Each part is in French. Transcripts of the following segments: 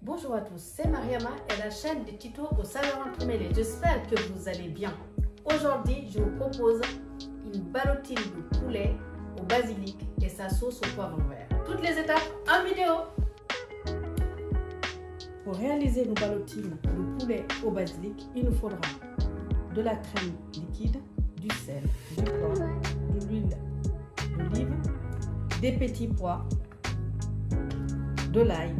Bonjour à tous, c'est Mariama et la chaîne des tutos aux saveurs entremêlées. J'espère que vous allez bien. Aujourd'hui, je vous propose une ballotine de poulet au basilic et sa sauce au poivron vert. Toutes les étapes en vidéo. Pour réaliser nos ballotines de poulet au basilic, il nous faudra de la crème liquide, du sel, du poivre, de l'huile d'olive, des petits pois, de l'ail,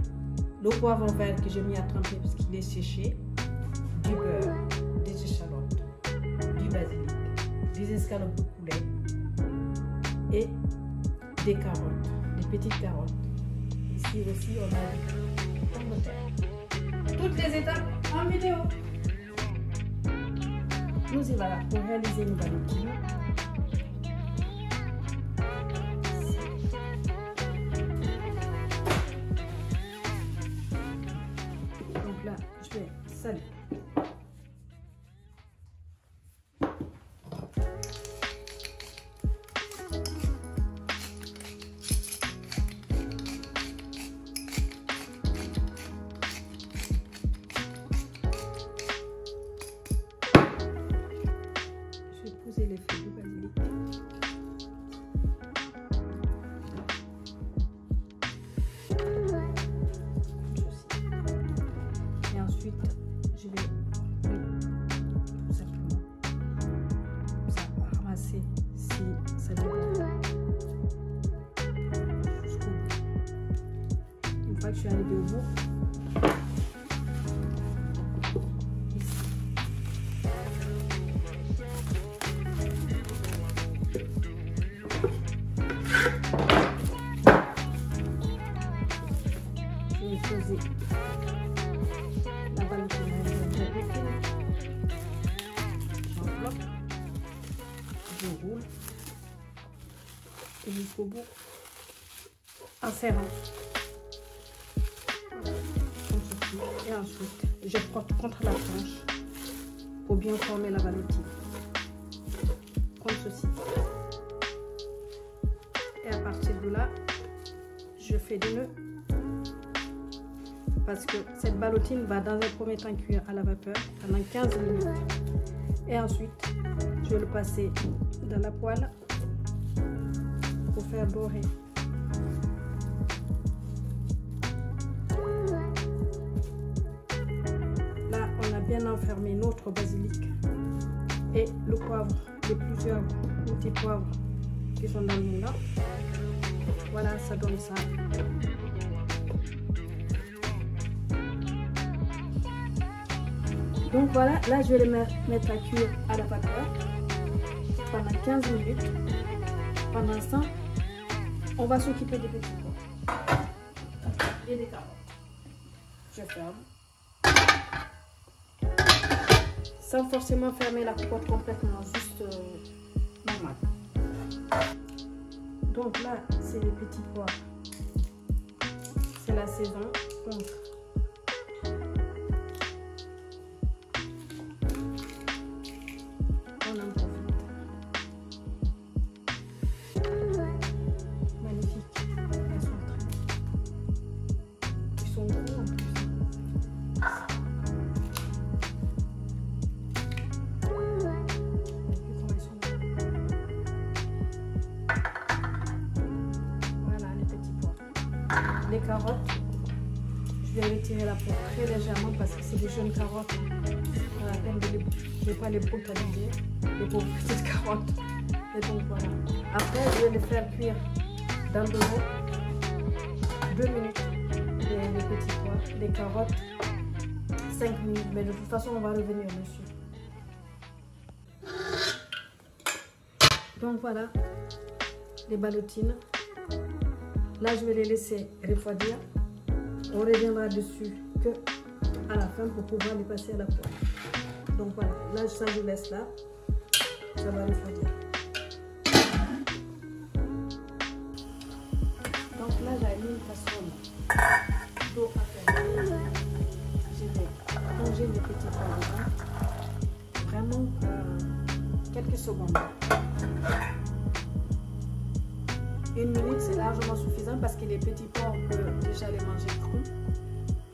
le poivron vert que j'ai mis à tremper parce qu'il est séché, du beurre, des échalotes, du basilic, des escalopes de poulet et des carottes, des petites carottes. Ici aussi on a des pommes de terre. Toutes les étapes en vidéo. Nous y voilà pour réaliser une ballotine. Donc là, je vais saler. Je vais poser les feuilles de basilic. Et ensuite, je vais tout simplement ramasser si ça déborde jusqu'au bout. Une fois que je suis arrivée au bout, je vais poser la ballotine. J'enveloppe, je roule et jusqu'au bout en serrant. Et ensuite, je frotte contre la planche pour bien former la ballotine. Comme ceci. Et à partir de là, je fais des nœuds. Parce que cette ballotine va dans un premier temps cuire à la vapeur pendant 15 minutes. Et ensuite, je vais le passer dans la poêle pour faire dorer. Là, on a bien enfermé notre basilic et le poivre, les plusieurs petits poivres qui sont dans le moulin. Voilà, ça donne ça. Donc voilà, là je vais les mettre à cuire à la vapeur pendant 15 minutes. Pendant ce temps, on va s'occuper des petits pois et des carottes. Je ferme. Sans forcément fermer la cocotte complètement, juste normal. Donc là, c'est les petits pois. C'est la saison. Donc, on en profite. Magnifique. Elles sont très... Ils sont gros en plus. Voilà les petits pois. Les carottes, je vais retirer la peau très légèrement parce que c'est des jeunes carottes. Pas la peine de ne pas les brutaliser, les pauvres petites carottes. Et donc voilà. Après, je vais les faire cuire dans de l'eau 2 minutes. Les petits pois, les carottes 5 minutes. Mais de toute façon, on va revenir dessus. Donc voilà les ballotines. Là, je vais les laisser refroidir. On reviendra dessus que à la fin pour pouvoir les passer à la poêle. Donc voilà, là ça je laisse là. Ça va refroidir. Donc là j'ai mis une casserole d'eau à faire. Je vais plonger les petits pois dedans. Vraiment quelques secondes. 1 minute, c'est largement suffisant parce que les petits pois, on peut déjà les manger crus.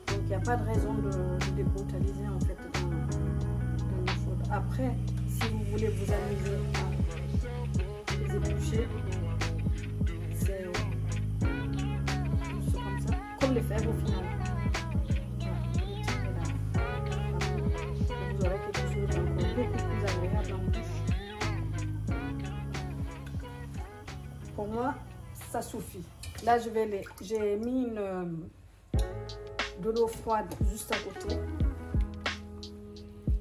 Donc n'y a pas de raison de les brutaliser en fait dans l'eau chaude. Après, si vous voulez vous amuser à les éplucher, c'est comme ça, comme les fèves au final. Vous aurez quelque chose d'encore beaucoup plus agréable en bouche. Pour moi, ça suffit. Là, j'ai mis de l'eau froide juste à côté.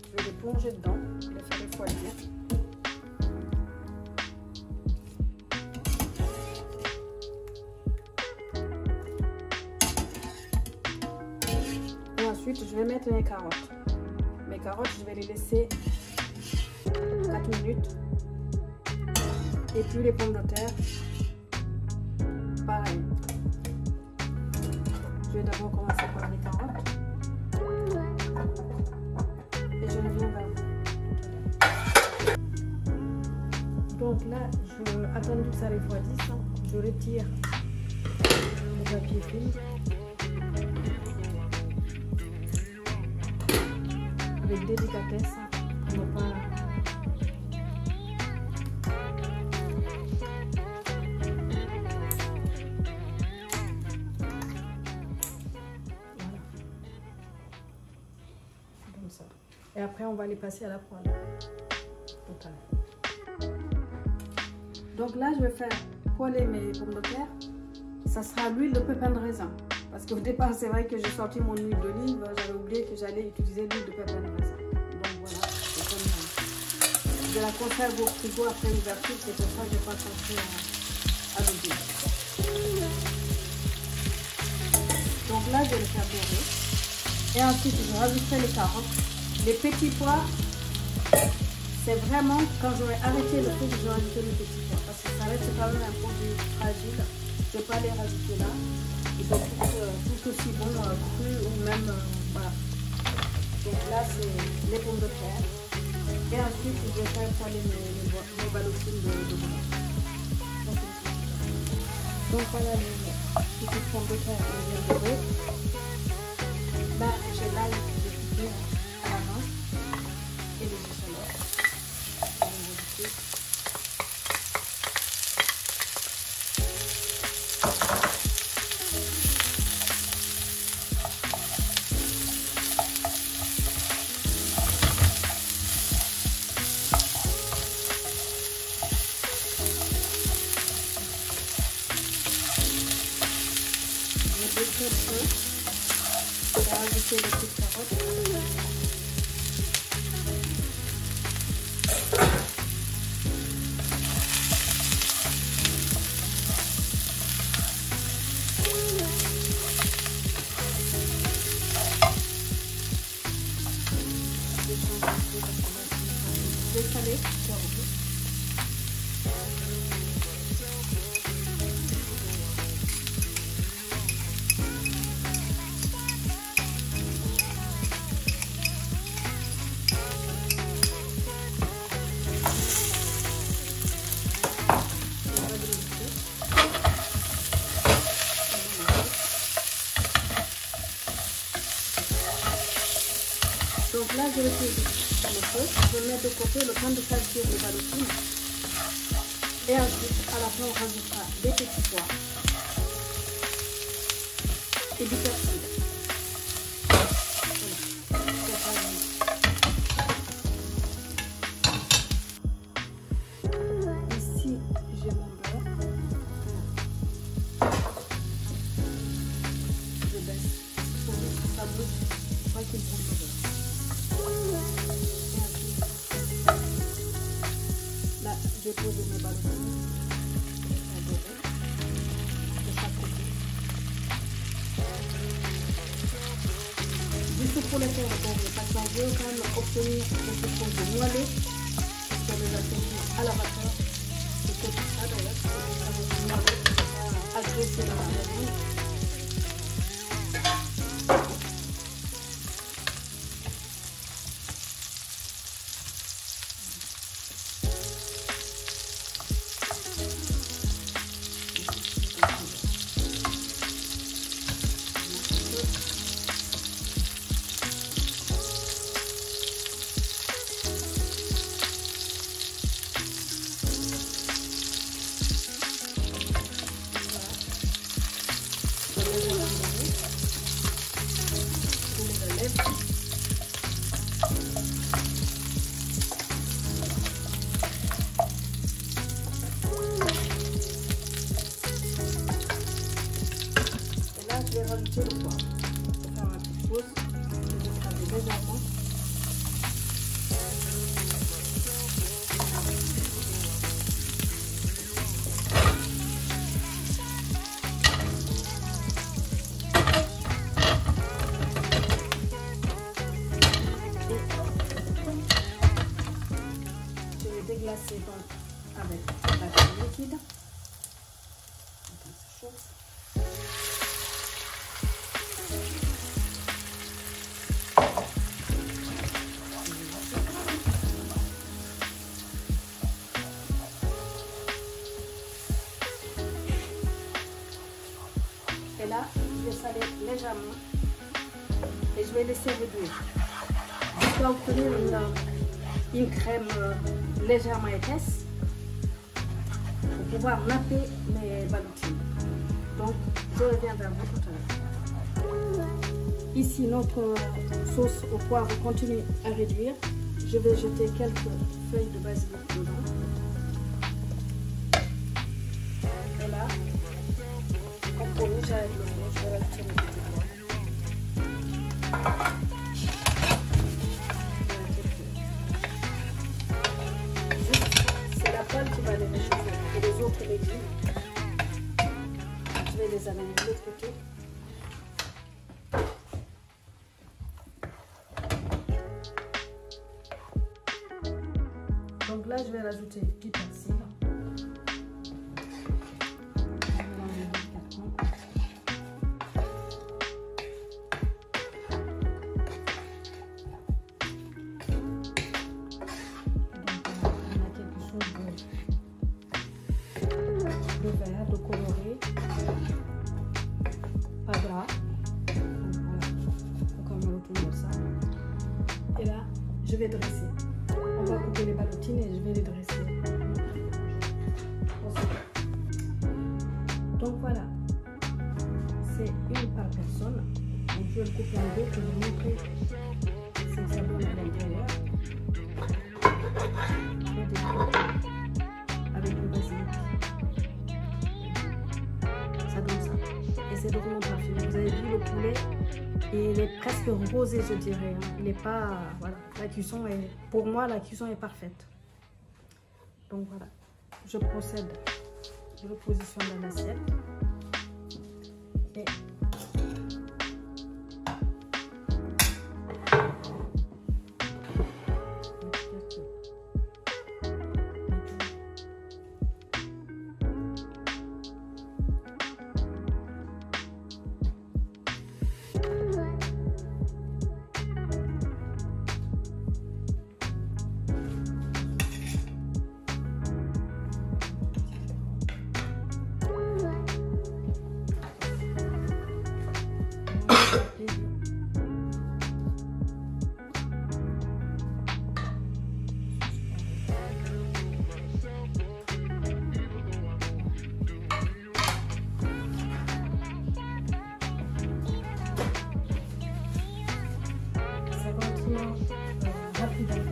Je vais les plonger dedans, les faire refroidir. Et ensuite, je vais mettre mes carottes. Mes carottes, je vais les laisser 4 minutes. Et puis les pommes de terre, pareil. Je vais d'abord commencer par les carottes. Et je reviens vers vous. Donc là, attendu que ça refroidisse, je retire le papier film. Avec délicatesse, pour ne pas... Et après, on va les passer à la poêle. Donc là, je vais faire poêler mes pommes de terre. Ça sera l'huile de pépins de raisin. Parce qu'au départ, c'est vrai que j'ai sorti mon huile d'olive. J'avais oublié que j'allais utiliser l'huile de pépins de raisin. Donc voilà, c'est comme je la conserve au frigo après l'ouverture. C'est pour ça que je n'ai pas pensé à l'oublier. Donc là, je vais le faire dorer. Et ensuite, je rajouterai les carottes. Les petits pois, c'est vraiment quand j'aurai arrêté le feu que je vais rajouter les petits pois. Parce que ça reste quand même un produit fragile. Je ne vais pas les rajouter là. Ils sont tout aussi bons crus ou même voilà. Donc là, c'est les pommes de terre. Et ensuite, je vais faire poêler mes ballotines de blanc. Donc voilà les petites pommes de terre que je viens de dorées. Là, j'ai l'ail que j'ai coupé à la main et les échalotes. Je vais rajouter les petites carottes. Je vais saler. Donc là, je vais faire le feu. Je vais mettre de côté le temps de faire cuire les ballotines. Et ensuite, à la fin, on rajoutera des petits pois et du persil. Ici, j'ai mon beurre. Je baisse pour que ça bouge. Pas qu'il brûle le beurre. Là, j'ai posé mes ballotines de chaque côté. Juste pour les faire retomber, parce qu'on veut quand même obtenir quelque chose de moelleux, parce qu'on les a tenus à la vapeur. C'est tout ça d'ailleurs, c'est moelleux, ça va agresser dans la maison. dresser donc avec la crème liquide. Attends, c'est chaud. Et là, je vais saler légèrement et je vais laisser réduire. Jusqu'à obtenir une crème légèrement épaisse pour pouvoir napper mes ballotines. Donc, je reviens vers vous tout à l'heure. Ici, notre sauce au poivre continue à réduire. Je vais jeter quelques feuilles de basilic dedans. Et là, compromis, j'arrête le four, je vais rajouter mes petits pois. C'est la poêle qui va les réchauffer. Et les autres légumes, je vais les amener de l'autre côté. Donc là, je vais rajouter du persil. De vert, de coloré, pas gras. Donc voilà, comme on retourne ça. Et là, je vais dresser. On va couper les ballotines et je vais les dresser. Donc voilà, c'est une par personne. Donc je vais le couper en deux pour vous montrer ce que ça donne à l'intérieur. Avec le basilic. Ça donne ça. Et c'est vraiment parfait. Vous avez vu le poulet, il est presque rosé, je dirais. Il n'est pas... Voilà. La cuisson est... Pour moi, la cuisson est parfaite. Donc voilà. Je procède. Je le positionne dans l'assiette. Et... rapide à faire.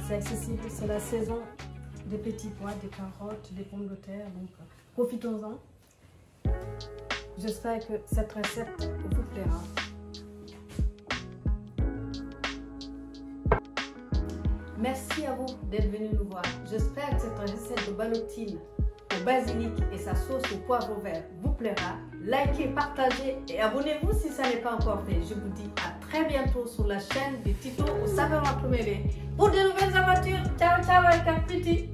C'est accessible, c'est la saison des petits pois, des carottes, des pommes de terre, donc profitons-en. J'espère que cette recette vous plaira. Merci à vous d'être venu nous voir. J'espère que cette recette de ballotine au basilic et sa sauce au poivre vert vous plaira. Likez, partagez et abonnez-vous si ça n'est pas encore fait. Je vous dis à très bientôt sur la chaîne de Tito aux saveurs entremêlées pour de nouvelles aventures. Ciao, ciao avec un petit.